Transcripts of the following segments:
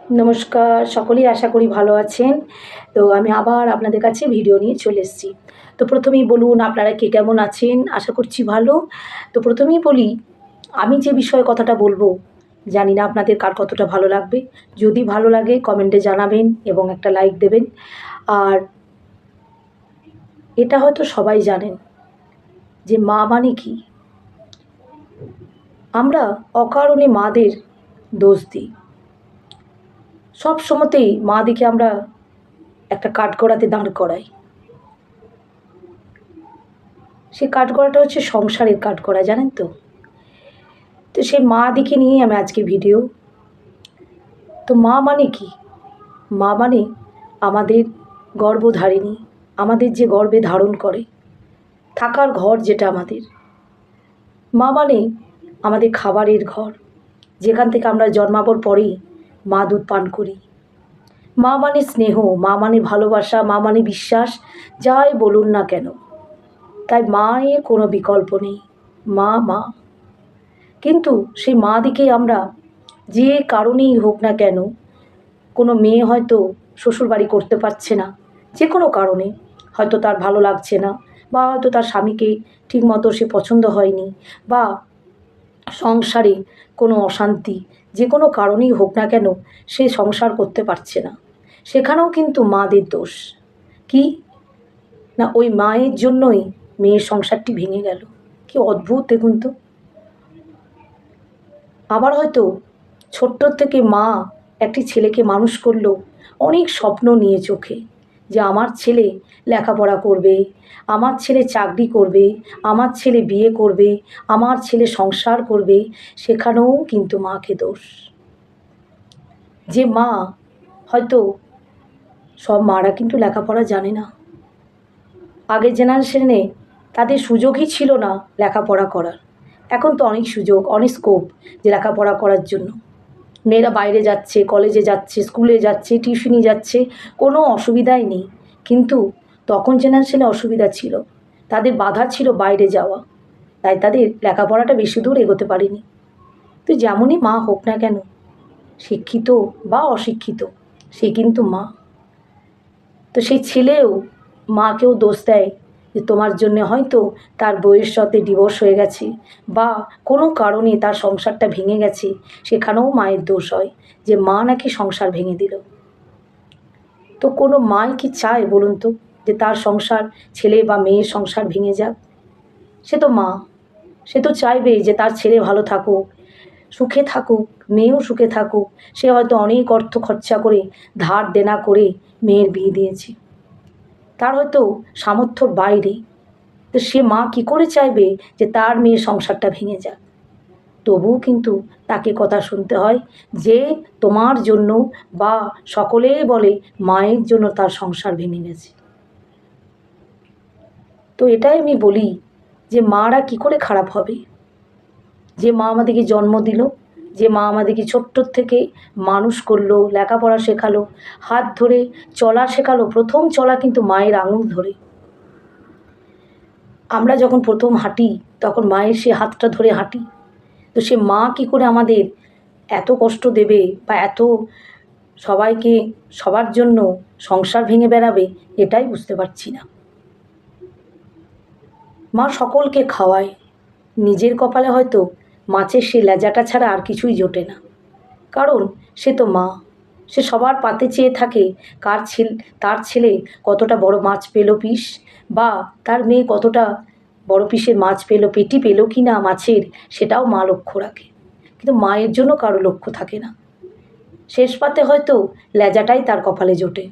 নমস্কার, সকলেই আশা করি ভালো আছেন। তো আমি আবার আপনাদের কাছে ভিডিও নিয়ে চলে এসেছি। তো প্রথমেই বলুন আপনারা কে কেমন আছেন? আশা করছি ভালো। তো প্রথমেই বলি, আমি যে বিষয়ে কথাটা বলবো, জানি না আপনাদের কার কতটা ভালো লাগবে। যদি ভালো লাগে কমেন্টে জানাবেন এবং একটা লাইক দেবেন। আর এটা হয়তো সবাই জানেন যে মা মানে কি? আমরা অকারণে মাদের দোষ দিই। সব সময়তেই মা দেখে আমরা একটা কাঠগড়াতে দাঁড় করাই। সেই কাঠগড়াটা হচ্ছে সংসারের কাঠগড়া, জানেন তো? তো সেই মা দিকে নিয়েই আমি আজকে ভিডিও। তো মা মানে কি? মা মানে আমাদের গর্ভধারিণী, আমাদের যে গর্ভে ধারণ করে, থাকার ঘর যেটা আমাদের। মা মানে আমাদের খাবারের ঘর, যেখান থেকে আমরা জন্মাবার পরেই মা দুধ পান করি। মা মানে স্নেহ, মা মানে ভালোবাসা, মা মানে বিশ্বাস, যাই বলুন না কেন। তাই মায়ের কোনো বিকল্প নেই। মা মা। কিন্তু সেই মা দিকেই আমরা যে কারণেই হোক না কেন, কোনো মেয়ে হয়তো শ্বশুরবাড়ি করতে পারছে না, যে কোনো কারণে, হয়তো তার ভালো লাগছে না, বা হয়তো তার স্বামীকে ঠিকমতো সে পছন্দ হয়নি, বা সংসারে কোনো অশান্তি, যে কোনো কারণেই হোক না কেন সে সংসার করতে পারছে না, সেখানেও কিন্তু মাদের দোষ। কি না, ওই মায়ের জন্যই মেয়ের সংসারটি ভেঙে গেল। কি অদ্ভুত দেখুন তো। আবার হয়তো ছোট্ট থেকে মা একটি ছেলেকে মানুষ করলো অনেক স্বপ্ন নিয়ে চোখে, যে আমার ছেলে লেখাপড়া করবে, আমার ছেলে চাকরি করবে, আমার ছেলে বিয়ে করবে, আমার ছেলে সংসার করবে। সেখানেও কিন্তু মাকে দোষ। যে মা, হয়তো সব মারা কিন্তু লেখাপড়া জানে না। আগের জেনারেশনে তাদের সুযোগই ছিল না লেখাপড়া করার। এখন তো অনেক সুযোগ, অনেক স্কোপ যে লেখাপড়া করার জন্য। মেয়েরা বাইরে যাচ্ছে, কলেজে যাচ্ছে, স্কুলে যাচ্ছে, টিউশনি যাচ্ছে, কোনো অসুবিধাই নেই। কিন্তু তখন জেনারেশনে অসুবিধা ছিল, তাদের বাধা ছিল বাইরে যাওয়া, তাই তাদের লেখাপড়াটা বেশি দূর এগোতে পারেনি। তো যেমনই মা হোক না কেন, শিক্ষিত বা অশিক্ষিত, সে কিন্তু মা। তো সেই ছেলেও মাকেও দোষ দেয় যে তোমার জন্যে হয়তো তার বউয়ের সাথে ডিভোর্স হয়ে গেছে, বা কোনো কারণে তার সংসারটা ভেঙে গেছে, সেখানেও মায়ের দোষ হয় যে মা নাকি সংসার ভেঙে দিল। তো কোনো মাই কি চায় বলুন তো যে তার সংসার, ছেলে বা মেয়ের সংসার ভেঙে যাক? সে তো মা, সে তো চাইবে যে তার ছেলে ভালো থাকুক, সুখে থাকুক, মেয়েও সুখে থাকুক। সে হয়তো অনেক অর্থ খরচা করে, ধার দেনা করে মেয়ের বিয়ে দিয়েছে, তার হয়তো সামর্থ্যর বাইরে। তো সে মা কী করে চাইবে যে তার মেয়ের সংসারটা ভেঙে যাক? তবুও কিন্তু তাকে কথা শুনতে হয় যে তোমার জন্য, বা সকলেই বলে মায়ের জন্য তার সংসার ভেঙে গেছে। তো এটাই আমি বলি যে মারা কী করে খারাপ হবে? যে মা আমাদেরকে জন্ম দিল, যে মা আমাদেরকে ছোট্টর থেকে মানুষ করলো, লেখাপড়া শেখালো, হাত ধরে চলা শেখালো। প্রথম চলা কিন্তু মায়ের আঙুল ধরে। আমরা যখন প্রথম হাঁটি তখন মায়ের সে হাতটা ধরে হাঁটি। তো সে মা কী করে আমাদের এত কষ্ট দেবে, বা এত সবাইকে, সবার জন্য সংসার ভেঙে বেড়াবে, এটাই বুঝতে পারছি না। মা সকলকে খাওয়ায়, নিজের কপালে হয়তো মাছের সে লেজাটা ছাড়া আর কিছুই জোটে না। কারণ সে তো মা, সে সবার পাতে চেয়ে থাকে তার ছেলে কতটা বড় মাছ পেল পিস, বা তার মেয়ে কতটা বড় পিসের মাছ পেল, পেটি পেল কি না মাছের, সেটাও মা লক্ষ্য রাখে। কিন্তু মায়ের জন্য কারো লক্ষ্য থাকে না। শেষ পাতে হয়তো লেজাটাই তার কপালে জোটে।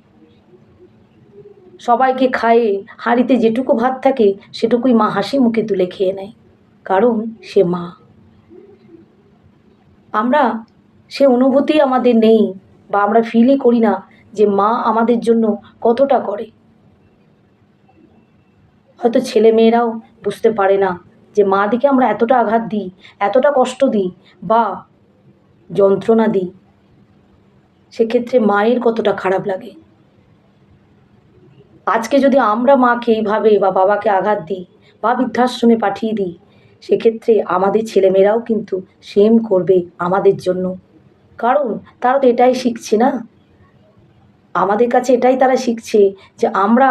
সবাইকে খাইয়ে হাঁড়িতে যেটুকু ভাত থাকে সেটুকুই মা হাসি মুখে তুলে খেয়ে নেয়, কারণ সে মা। আমরা সে অনুভূতি আমাদের নেই, বা আমরা ফিলই করি না যে মা আমাদের জন্য কতটা করে। হয়তো ছেলে মেয়েরাও বুঝতে পারে না যে মা দিকে আমরা এতটা আঘাত দিই, এতটা কষ্ট দিই, বা যন্ত্রণা দিই, সেক্ষেত্রে মায়ের কতটা খারাপ লাগে। আজকে যদি আমরা মাকে এইভাবে বা বাবাকে আঘাত দিই, বা বৃদ্ধাশ্রমে পাঠিয়ে দিই, সেক্ষেত্রে আমাদের ছেলেমেয়েরাও কিন্তু সেম করবে আমাদের জন্য। কারণ তারা তো এটাই শিখছে না, আমাদের কাছে এটাই তারা শিখছে যে আমরা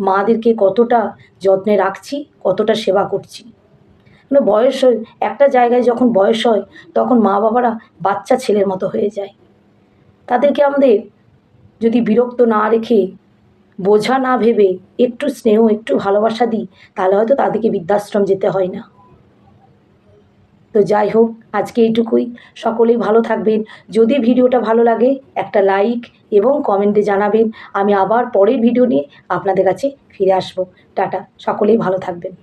মাদেরকে কতটা যত্নে রাখছি, কতটা সেবা করছি। মানে বয়স হয়, একটা জায়গায় যখন বয়স হয় তখন মা বাবারা বাচ্চা ছেলের মতো হয়ে যায়। তাদেরকে আমাদের যদি বিরক্ত না রেখে, বোঝা না ভেবে একটু স্নেহ, একটু ভালোবাসা দিই, তাহলে হয়তো তাদেরকে বৃদ্ধাশ্রম যেতে হয় না। তো যাই হোক, আজকে এইটুকুই। সকলেই ভালো থাকবেন। যদি ভিডিওটা ভালো লাগে একটা লাইক এবং কমেন্টে জানাবেন। আমি আবার পরের ভিডিও নিয়ে আপনাদের কাছে ফিরে আসবো। টাটা, সকলেই ভালো থাকবেন।